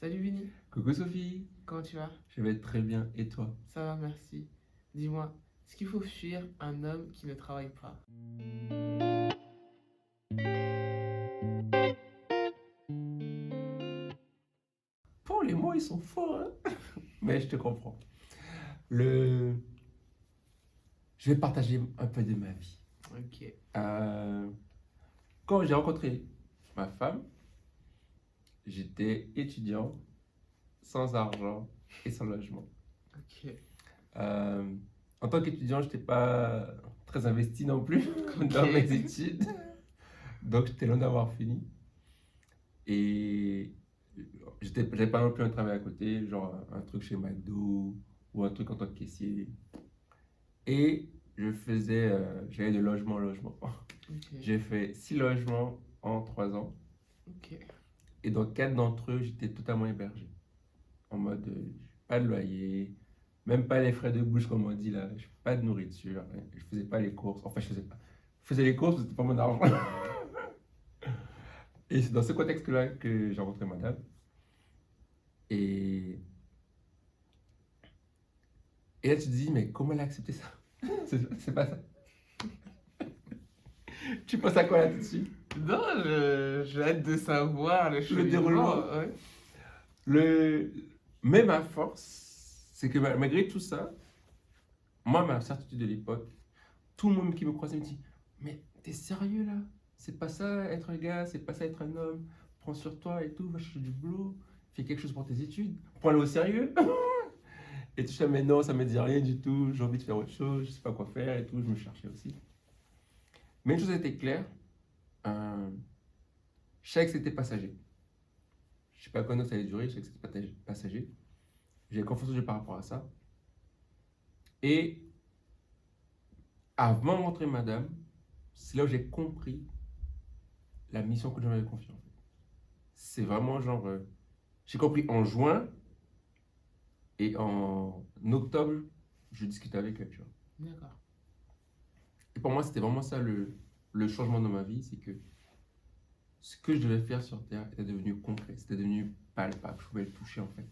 Salut Vinny, Coucou Sophie, comment tu vas? je vais très bien et toi? Ça va, merci. Dis-moi, est-ce qu'il faut fuir un homme qui ne travaille pas? Pour les mots ils sont forts, hein. Mais je te comprends. Le... Je vais partager un peu de ma vie. Ok, Euh, Quand j'ai rencontré ma femme, j'étais étudiant, sans argent et sans logement. ok, Euh, En tant qu'étudiant, je n'étais pas très investi non plus dans mes ok. études. Donc j'étais loin d'avoir fini. Et j'avais pas non plus un travail à côté, genre un truc chez McDo ou un truc en tant que caissier. Et j'allais de logement en logement. Ok, J'ai fait 6 logements en 3 ans. ok, Et dans 4 d'entre eux, j'étais totalement hébergé. En mode, pas de loyer, même pas les frais de bouche, comme on dit là. Pas de nourriture. Rien. Je faisais pas les courses. Enfin, je faisais pas. Je faisais les courses, mais c'était pas mon argent. Et c'est dans ce contexte-là que j'ai rencontré madame. Et, et là, tu te dis, mais comment elle a accepté ça? C'est pas ça. Tu penses à quoi là tout de suite? Non, j'ai hâte de savoir le Le cheminement, déroulement. ouais. Le... Mais ma force, c'est que malgré tout ça, moi, ma certitude de l'époque, tout le monde qui me croisait me dit, mais t'es sérieux là? C'est pas ça être un gars, c'est pas ça être un homme. Prends sur toi et tout, va chercher du boulot, fais quelque chose pour tes études, prends-le au sérieux. Et tout ça, mais non, ça me dit rien du tout, j'ai envie de faire autre chose, je sais pas quoi faire et tout, je me cherchais aussi. Mais une chose était claire, euh, je savais que c'était passager. Je sais pas combien ça allait durer, je sais que c'était passager. J'ai confiance en Dieu par rapport à ça. Et avant de rencontrer madame, c'est là où j'ai compris la mission que Dieu m'avait confiée en fait. C'est vraiment genre, j'ai compris en juin et en octobre, je discutais avec elle, tu vois. D'accord. Et pour moi, c'était vraiment ça le changement dans ma vie, c'est que ce que je devais faire sur Terre était devenu concret, c'était devenu palpable, je pouvais le toucher en fait.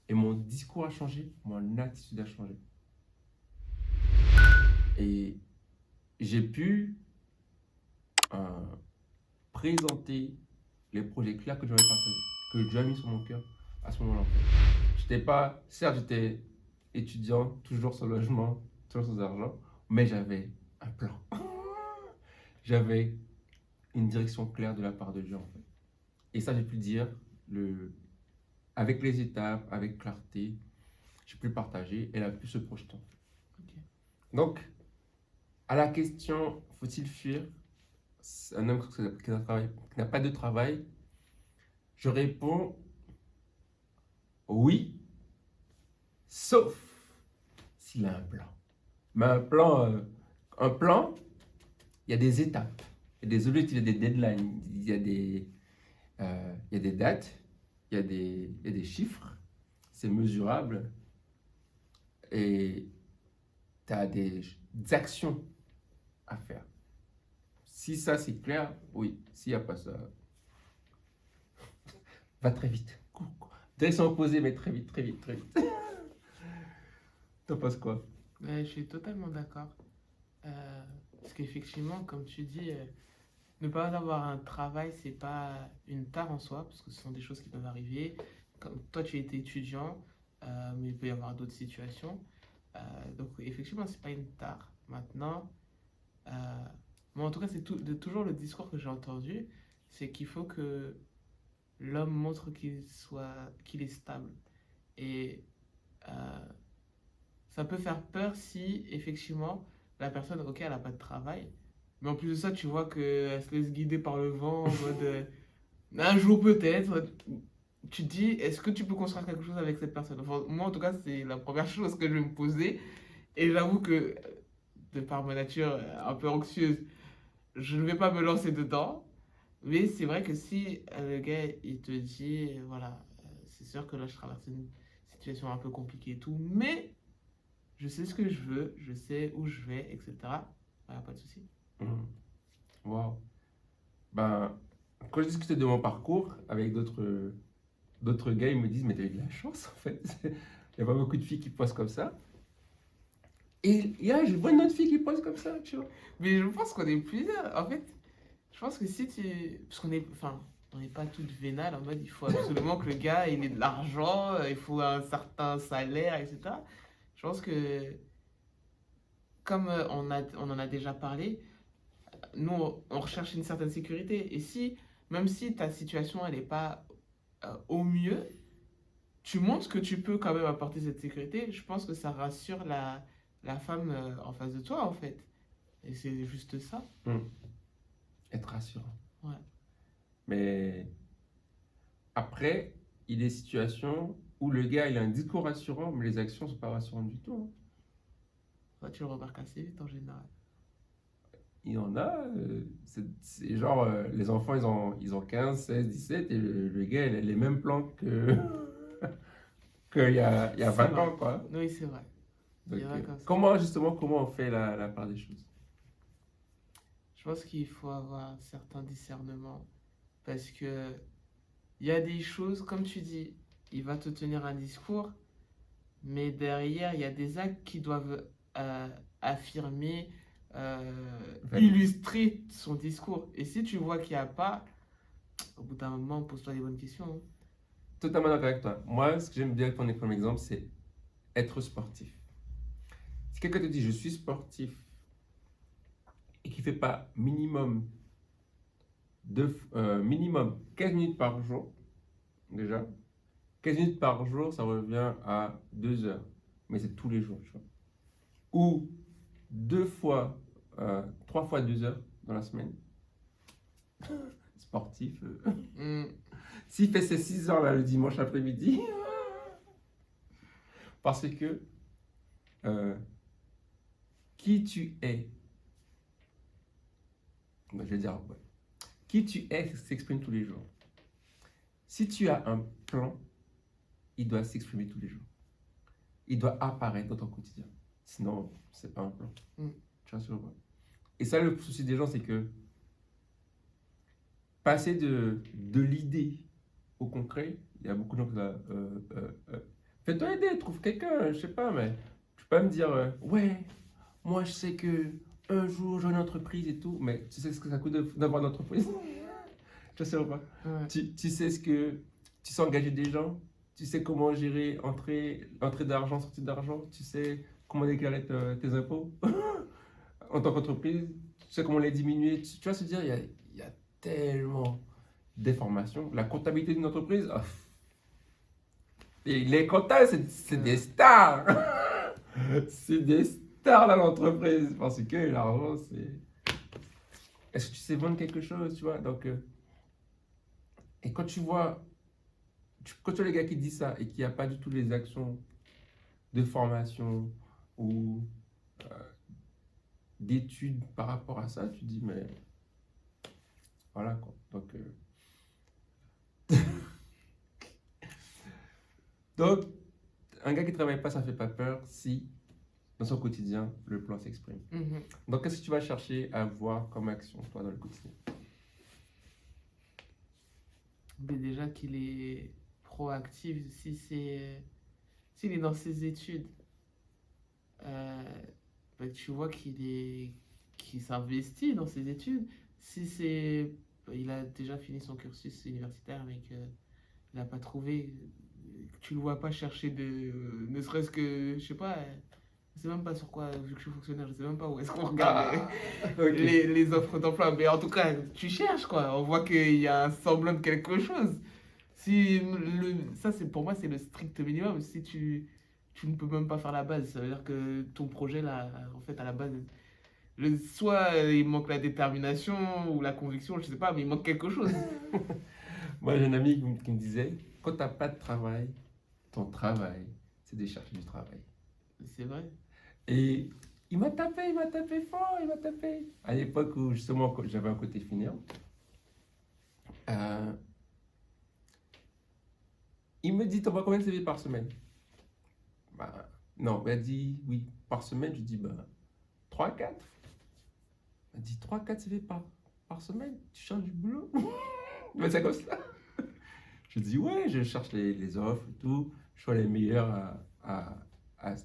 Et mon discours a changé, mon attitude a changé. Et j'ai pu euh, présenter les projets clairs que Dieu avait partagés, que Dieu a mis sur mon cœur à ce moment-là en fait. J'étais pas, certes j'étais étudiant, toujours sans logement, toujours sans argent, mais j'avais un plan. J'avais une direction claire de la part de Dieu en fait. Et ça j'ai pu dire le, avec les étapes, avec clarté, j'ai pu le partager, elle a pu se projeter en fait. Ok. Donc, à la question, faut-il fuir un homme qui n'a pas de travail? Je réponds oui, sauf s'il a un plan. Mais un plan, il y a des étapes, il y a des objectifs, il y a des deadlines, il y a des dates, il y a des chiffres, c'est mesurable et tu as des actions à faire. Si ça c'est clair, oui. S'il n'y a pas ça, va très vite. Direction opposée, mais très vite, très vite, très vite. T'en penses quoi? Ouais, je suis totalement d'accord. Parce qu'effectivement, comme tu dis, ne pas avoir un travail, c'est pas une tare en soi, parce que ce sont des choses qui peuvent arriver. Comme toi, tu étais étudiant, mais il peut y avoir d'autres situations. Donc, effectivement, c'est pas une tare. Maintenant, moi, en tout cas, c'est toujours le discours que j'ai entendu, c'est qu'il faut que l'homme montre qu'il est stable. Et euh, ça peut faire peur si, effectivement, la personne, ok, elle n'a pas de travail, mais en plus de ça, tu vois qu'elle se laisse guider par le vent, en mode, un jour peut-être, tu te dis, est-ce que tu peux construire quelque chose avec cette personne? Enfin, moi, en tout cas, c'est la première chose que je vais me poser. Et j'avoue que, de par ma nature un peu anxieuse, je ne vais pas me lancer dedans. Mais c'est vrai que si le gars, il te dit, voilà, c'est sûr que là, je traverse une situation un peu compliquée et tout, mais je sais ce que je veux, je sais où je vais, etc. Voilà, pas de souci. Mhm. Wow. Ben, quand je discutais de mon parcours avec d'autres d'autres gars, ils me disent, mais t'as eu de la chance, en fait. Il n'y a pas beaucoup de filles qui posent comme ça. Et là, je vois une autre fille qui pose comme ça, tu vois. Mais je pense qu'on est plusieurs. En fait, je pense que si tu. Parce qu'on est. Enfin, on n'est pas toutes vénales en mode il faut absolument que le gars il ait de l'argent, il faut un certain salaire, etc. Je pense que, comme on en a déjà parlé, nous on recherche une certaine sécurité. Et si, même si ta situation elle n'est pas au mieux, tu montres que tu peux quand même apporter cette sécurité, je pense que ça rassure la femme en face de toi en fait. Et c'est juste ça. Être rassurant. Ouais. Mais après, il y a des situations où le gars, il a un discours rassurant, mais les actions ne sont pas rassurantes du tout, hein. Ouais, tu le remarques assez vite en général. Il y en a, c'est genre, les enfants, ils ont 15, 16, 17, et le gars, il a les mêmes plans que qu'il y a C'est 20 vrai. ans, quoi. Oui, c'est vrai. Donc, Il y en a comme ça. comment, justement, comment on fait la part des choses? Je pense qu'il faut avoir un certain discernement. Parce que il y a des choses, comme tu dis, il va te tenir un discours, mais derrière, il y a des actes qui doivent affirmer, illustrer son discours. Et si tu vois qu'il n'y a pas, au bout d'un moment, pose-toi les bonnes questions, hein. Totalement d'accord avec toi. Moi, ce que j'aime bien prendre comme exemple, c'est être sportif. Si quelqu'un te dit je suis sportif et qui ne fait pas minimum 15 minutes par jour, déjà, 15 minutes par jour, ça revient à 2 heures. Mais c'est tous les jours, tu vois. Ou 3 fois 2 heures dans la semaine. Sportif. S'il fait ses 6 heures là, le dimanche après-midi, parce que qui tu es, je vais dire, ouais. Qui tu es s'exprime tous les jours. Si tu as un plan, il doit s'exprimer tous les jours. Il doit apparaître dans ton quotidien. Sinon, c'est pas un plan. Tu vois ce que je veux dire? Et ça, le souci des gens, c'est que passer de l'idée au concret, il y a beaucoup de gens qui disent fais-toi aider, trouve quelqu'un, je sais pas, mais tu peux pas me dire ouais, moi je sais que un jour j'aurai une entreprise et tout, mais tu sais ce que ça coûte d'avoir une entreprise? Je sais pas. Ouais. Tu sais ce que tu sais engager des gens, tu sais comment gérer entrée d'argent, sortie d'argent, tu sais comment déclarer tes impôts en tant qu'entreprise, tu sais comment les diminuer. Tu vois, se dire, il y a tellement d'informations. La comptabilité d'une entreprise, et les comptables, c'est des stars. C'est des stars dans l'entreprise parce que l'argent, c'est. Est-ce que tu sais vendre quelque chose, tu vois? Donc, et quand tu vois, quand tu as les gars qui disent ça et qu'il n'y a pas du tout les actions de formation ou d'études par rapport à ça, tu dis, mais voilà quoi. Donc, donc, un gars qui ne travaille pas, ça ne fait pas peur si, dans son quotidien, le plan s'exprime. Donc, qu'est-ce que tu vas chercher à voir comme action, toi, dans le quotidien? Mais déjà qu'il est proactif, s'il est dans ses études, bah, tu vois qu'il s'investit dans ses études. Si c'est, il a déjà fini son cursus universitaire, mais qu'il n'a pas trouvé, que tu le vois pas chercher ne serait-ce que, je sais pas, je sais même pas sur quoi, vu que je suis fonctionnaire, je sais même pas où est-ce qu'on regarde Ok. les offres d'emploi. Mais en tout cas, tu cherches quoi. On voit qu'il y a un semblant de quelque chose. Si ça, c'est pour moi, c'est le strict minimum. Si tu ne peux même pas faire la base, ça veut dire que ton projet, là, en fait, à la base, soit il manque la détermination ou la conviction, je sais pas, mais il manque quelque chose. Moi, j'ai un ami qui me disait, quand tu n'as pas de travail, ton travail, c'est de chercher du travail. C'est vrai. Et il m'a tapé fort, il m'a tapé. À l'époque où justement j'avais un côté fainéant, euh, il me dit, t'envoies combien de CV par semaine? Bah, non, il a dit oui, par semaine. Je dis, bah, 3-4. Il m'a dit, 3-4 CV par semaine? Tu changes du boulot? Mais c'est comme ça. Je dis, ouais, je cherche les offres et tout. Je vois les meilleurs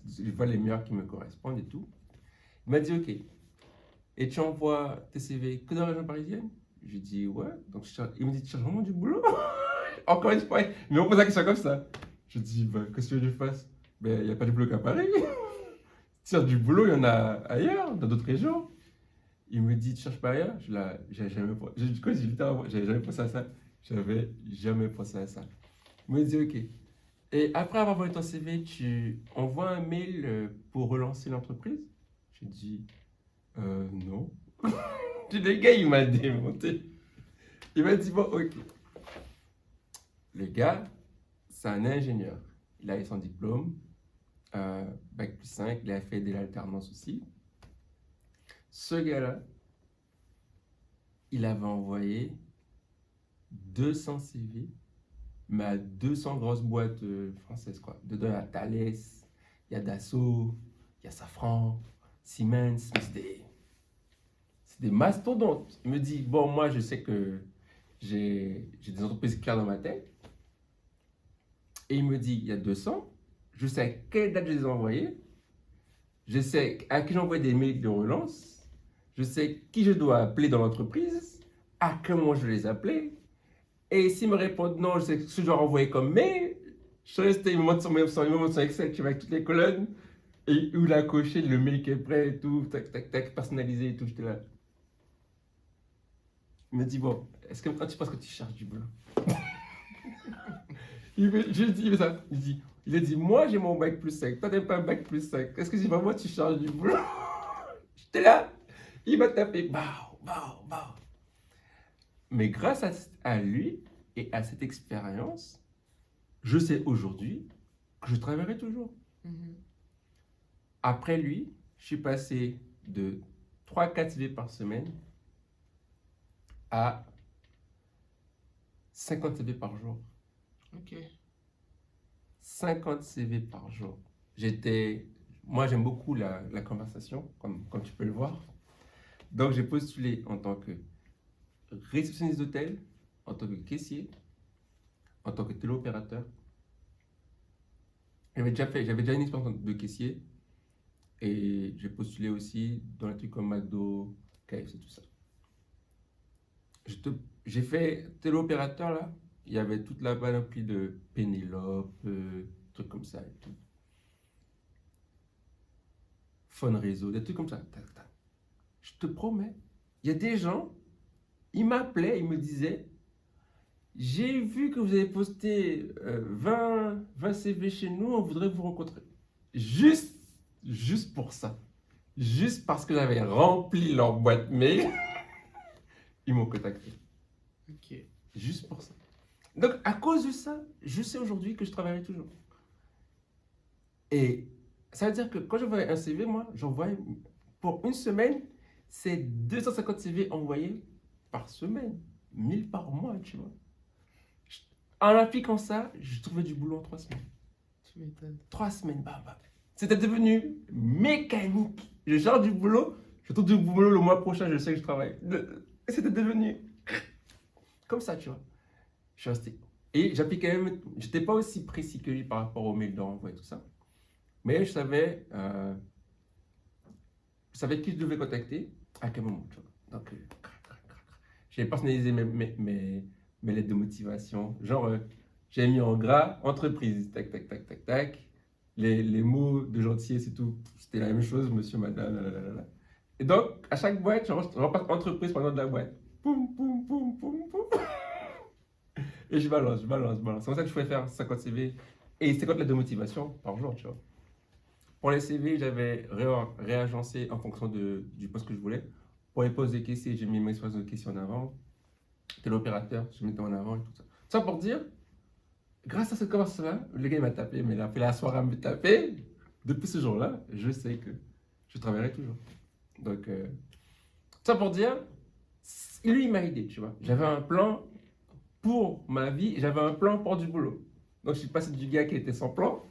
je vois les meilleurs qui me correspondent et tout. Il m'a dit, ok. Et tu envoies tes CV que dans la région parisienne? Je dis, ouais. Donc, il me dit, tu cherches vraiment du boulot? Encore une fois, il me pose la question comme ça. Je dis, bah, qu'est-ce que tu veux que je fasse? Ben, il n'y a pas de boulot qu'à Paris. Tiens, du boulot, il y en a ailleurs, dans d'autres régions. Il me dit, tu cherches pas ailleurs? J'ai jamais pensé. J'avais jamais pensé à ça. J'avais jamais pensé à ça. Il me dit, ok. Et après avoir envoyé ton CV, tu envoies un mail pour relancer l'entreprise? Je dis, non. Le gars, il m'a démonté. Il m'a dit, bon, ok. Le gars, c'est un ingénieur. Il a eu son diplôme, Bac+5, il a fait de l'alternance aussi. Ce gars-là, il avait envoyé 200 CV, mais à 200 grosses boîtes françaises, quoi. Dedans, il y a Thales, il y a Dassault, il y a Safran, Siemens, mais c'est des mastodontes. Il me dit, bon, moi, je sais que j'ai des entreprises claires dans ma tête. Et il me dit, il y a 200, je sais à quelle date je les ai envoyés, je sais à qui j'envoie des mails de relance, je sais qui je dois appeler dans l'entreprise, à quel moment je les appelais. Et s'ils me répondent non, je sais ce que je dois renvoyer comme mail, je reste, il me montre son Excel, tu vois, avec toutes les colonnes, et où il a coché le mail qui est prêt et tout, tac, tac, tac, personnalisé et tout, j'étais là. Il me dit, bon, est-ce que quand tu penses que tu cherches du boulot? Je lui dis ça, il a dit, moi j'ai mon Bac+5, toi t'as pas un Bac+5, est-ce que si vraiment tu charges du boulot? J'étais là, il m'a tapé, bao, bao, bao. Mais grâce à lui et à cette expérience, je sais aujourd'hui que je travaillerai toujours. Mhm. Après lui, je suis passé de 3-4 CV par semaine à 50 CV par jour. Ok. 50 CV par jour. Moi j'aime beaucoup la conversation, comme tu peux le voir. Donc j'ai postulé en tant que réceptionniste d'hôtel, en tant que caissier, en tant que téléopérateur. J'avais déjà une expérience de caissier et j'ai postulé aussi dans les trucs comme McDo, KFC, tout ça. J'ai fait téléopérateur là, il y avait toute la panoplie de Pénélope, trucs comme ça et tout. Fun Réseau, des trucs comme ça. Tac, tac. Je te promets, il y a des gens, ils m'appelaient, ils me disaient, j'ai vu que vous avez posté 20 CV chez nous, on voudrait vous rencontrer. Juste pour ça. Juste parce que j'avais rempli leur boîte mail, ils m'ont contacté. Ok. Juste pour ça. Donc, à cause de ça, je sais aujourd'hui que je travaillerai toujours. Et ça veut dire que quand j'envoie un CV, moi, j'envoie pour une semaine, c'est 250 CV envoyés par semaine. 1000 par mois, tu vois. En appliquant ça, je trouvais du boulot en 3 semaines. Tu m'étonnes. 3 semaines, bam, bam. C'était devenu mécanique. Je cherche du boulot, je trouve du boulot le mois prochain, je sais que je travaille. C'était devenu comme ça, tu vois. Je suis resté. Et j'appliquais même, j'étais pas aussi précis que lui par rapport aux mails de renvoi et tout ça. Mais je savais qui je devais contacter, à quel moment, tu vois. Donc, j'ai personnalisé mes lettres de motivation. Genre, j'ai mis en gras entreprise, tac, tac, tac, tac, tac. Les mots de gentillesse et tout, c'était la même chose, monsieur, madame, lalalala. Et donc, à chaque boîte, je repasse entreprise pendant de la boîte. Poum, poum, poum, poum, poum. Et je balance. C'est comme ça que je pouvais faire 50 CV et 50 lettres de motivation par jour, tu vois. Pour les CV, j'avais réagencé en fonction du poste que je voulais. Pour les postes de caissier, j'ai mis mes expériences de caissier en avant. L'opérateur, je mettais en avant et tout ça. Ça pour dire, grâce à cette conversation-là, le gars il m'a tapé, mais il a fait la soirée à me taper. Depuis ce jour-là, je sais que je travaillerai toujours. Donc, ça pour dire, lui il m'a aidé, tu vois. J'avais un plan pour ma vie, j'avais un plan pour du boulot. Donc, je suis passé du gars qui était sans plan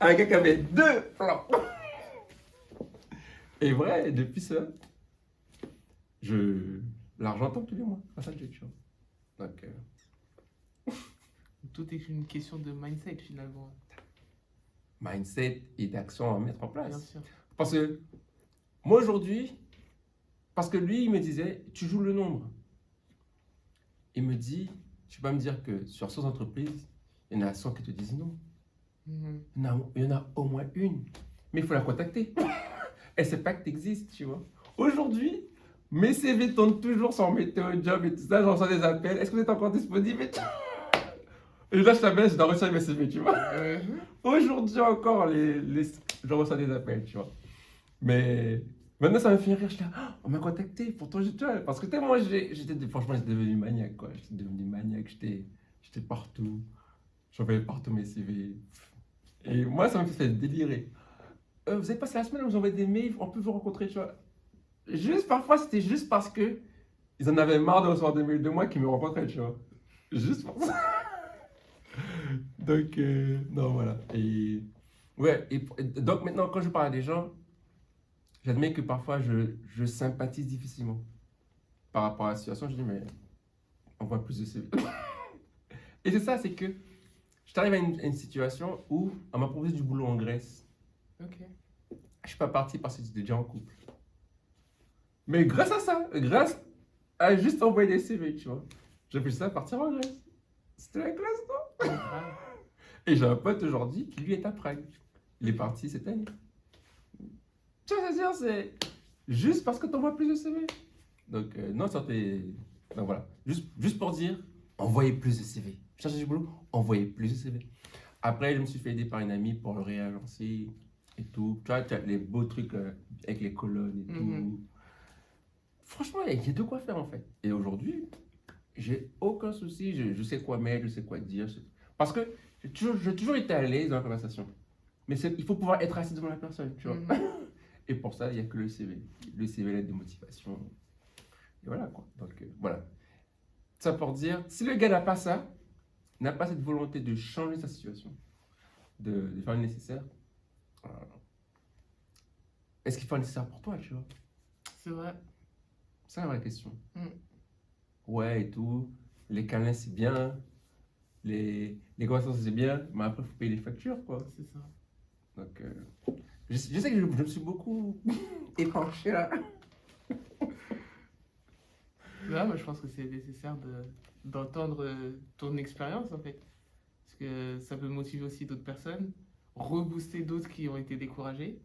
à un gars qui avait 2 plans. Et vrai, depuis ça, l'argent tombe tous les mois grâce à Dieu, tu vois. Donc, Tout est une question de mindset finalement. Mindset et d'action à mettre en Bien place. sûr. Parce que moi aujourd'hui, parce que lui, il me disait, tu joues le nombre. Il me dit, tu vas me dire que sur 100 entreprises, il y en a 100 qui te disent non. Mhm. Il y en a au moins une. Mais il faut la contacter. Elle sait pas que tu existes, tu vois. Aujourd'hui, mes CV tournent toujours sur Météo Job et tout ça. J'en reçois des appels. Est-ce que vous êtes encore disponible? Et là, je t'appelle, je dois recevoir mes CV, tu vois. Aujourd'hui encore, je reçois des appels, tu vois. Mais maintenant, ça me fait rire. Je dis, ah, on m'a contacté. Pourtant, tu vois, parce que tellement franchement, j'étais devenu maniaque, quoi. J'étais devenu maniaque. J'étais partout. J'envoyais partout mes CV. Et moi, ça me fait délirer. Vous avez passé la semaine, vous envoyez des mails, on peut vous rencontrer, tu vois. Juste parfois, c'était juste parce que ils en avaient marre de recevoir des mails de moi qui me rencontraient, tu vois. Juste pour ça. Donc, non, voilà. Et ouais, et donc maintenant, quand je parle à des gens, j'admets que parfois je sympathise difficilement par rapport à la situation. Je dis, mais on voit plus de CV. Et c'est ça, c'est que je t'arrive à une situation où on m'a proposé du boulot en Grèce. Ok. Je suis pas parti parce que j'étais déjà en couple. Mais grâce à ça, grâce à juste envoyer des CV, tu vois, j'ai pu ça partir en Grèce. C'était la classe, non? Grave. Et j'ai un pote aujourd'hui qui lui est à Prague. Il est parti cette année. Tu vois, c'est-à-dire, c'est juste parce que tu envoies plus de CV. Donc, non, ça t'est. Donc voilà. Juste pour dire, envoyez plus de CV. Cherchez du boulot, envoyez plus de CV. Après, je me suis fait aider par une amie pour le réagencer et tout. Tu as les beaux trucs avec les colonnes et tout. Mhm. Franchement, il y a de quoi faire en fait. Et aujourd'hui, j'ai aucun souci. Je sais quoi mettre, je sais quoi dire. Parce que j'ai toujours été à l'aise dans la conversation. Mais il faut pouvoir être assis devant la personne, tu vois. Mhm. Et pour ça, il n'y a que le CV. Le CV, l'aide de motivation. Et voilà quoi. Donc voilà. Ça pour dire, si le gars n'a pas ça, n'a pas cette volonté de changer sa situation, de faire le nécessaire, euh, est-ce qu'il fait le nécessaire pour toi, tu vois? C'est vrai. C'est la vraie question. Mhm. Ouais, et tout. Les câlins, c'est bien. Les conversations, c'est bien. Mais après, il faut payer les factures, quoi. C'est ça. Donc, je sais que je me suis beaucoup épanché là. Là, moi, je pense que c'est nécessaire d'entendre ton expérience en fait. Parce que ça peut motiver aussi d'autres personnes, rebooster d'autres qui ont été découragés.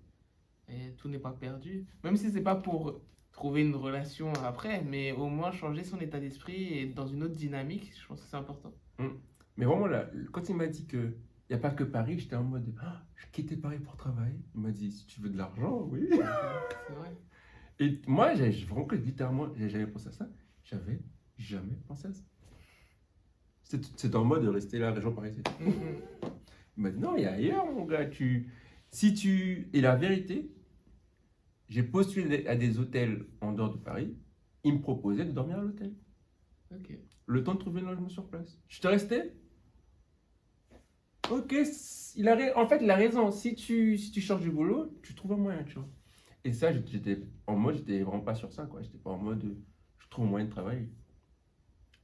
Et tout n'est pas perdu. Même si c'est pas pour trouver une relation après, mais au moins changer son état d'esprit et être dans une autre dynamique, je pense que c'est important. Mm. Mais vraiment, là, quand il m'a dit qu'il n'y a pas que Paris, j'étais en mode, ah, je quittais Paris pour travailler. Il m'a dit, si tu veux de l'argent, oui. C'est vrai. Et moi, j'ai vraiment que littéralement, j'ai jamais pensé à ça. J'avais jamais pensé à ça. C'est en mode de rester là, région parisienne. Mhm. Maintenant, il y a ailleurs, mon gars. Si tu. Et la vérité, j'ai postulé à des hôtels en dehors de Paris. Ils me proposaient de dormir à l'hôtel. Ok. Le temps de trouver un logement sur place. Je te resté. Ok, en fait, il a raison. Si tu cherches du boulot, tu trouves un moyen, tu vois. Et ça, j'étais vraiment pas sur ça, quoi. J'étais pas en mode, je trouve un moyen de travailler.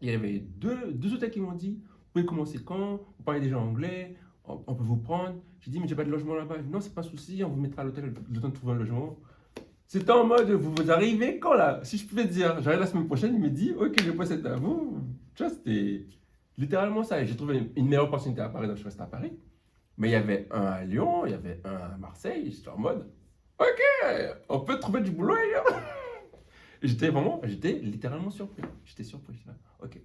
Il y avait deux hôtels qui m'ont dit, vous pouvez commencer quand? Vous parlez déjà anglais, on peut vous prendre. J'ai dit, mais j'ai pas de logement là-bas. Non, c'est pas un souci, on vous mettra à l'hôtel le temps de trouver un logement. C'était en mode, vous arrivez quand là? Si je pouvais te dire, j'arrive la semaine prochaine, il me dit, ok, je possède à vous. Tu vois, c'était littéralement ça. Et j'ai trouvé une meilleure opportunité à Paris, donc je suis resté à Paris. Mais il y avait un à Lyon, il y avait un à Marseille. J'étais en mode, ok, on peut trouver du boulot ailleurs. Et j'étais littéralement surpris. J'étais surpris. J'étais là, ok.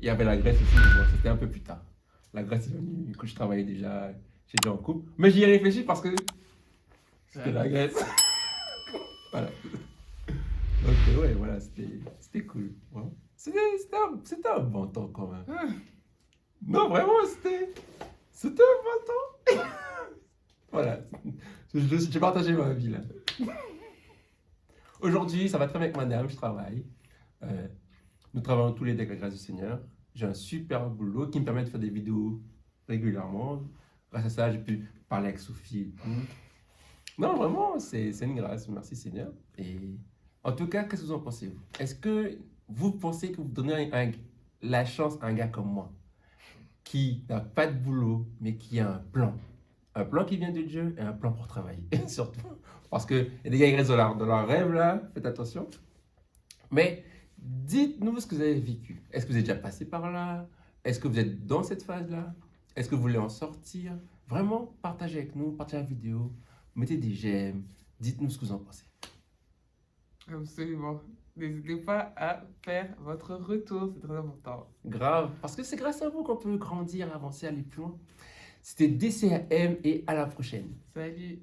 Il y avait la Grèce aussi, mais bon, c'était un peu plus tard. La Grèce est venue quand je travaillais déjà, j'étais déjà en couple. Mais j'y ai réfléchi parce que c'était la Grèce. Voilà. Donc, ouais, voilà, c'était cool. Vraiment. C'était un bon temps quand même. Ah, Non, vraiment, c'était un bon temps. Voilà. J'ai partagé ma vie là. Aujourd'hui, ça va très bien avec madame, je travaille. Euh, Nous travaillons tous les deux avec la grâce du Seigneur. J'ai un super boulot qui me permet de faire des vidéos régulièrement. Grâce à ça, j'ai pu parler avec Sophie et tout. Non, vraiment, c'est une grâce. Merci Seigneur. Et en tout cas, qu'est-ce que vous en pensez, vous? Est-ce que vous pensez que vous donnez la chance à un gars comme moi qui n'a pas de boulot, mais qui a un plan. Un plan qui vient de Dieu et un plan pour travailler, surtout. Parce qu'il y a des gars qui restent dans leur rêve, là, faites attention. Mais dites-nous ce que vous avez vécu. Est-ce que vous êtes déjà passé par là? Est-ce que vous êtes dans cette phase-là? Est-ce que vous voulez en sortir? Vraiment, partagez avec nous, partagez la vidéo, mettez des j'aime, dites-nous ce que vous en pensez. Absolument. N'hésitez pas à faire votre retour, c'est très important. Grave, parce que c'est grâce à vous qu'on peut grandir, avancer, aller plus loin. C'était DCAM et à la prochaine. Salut.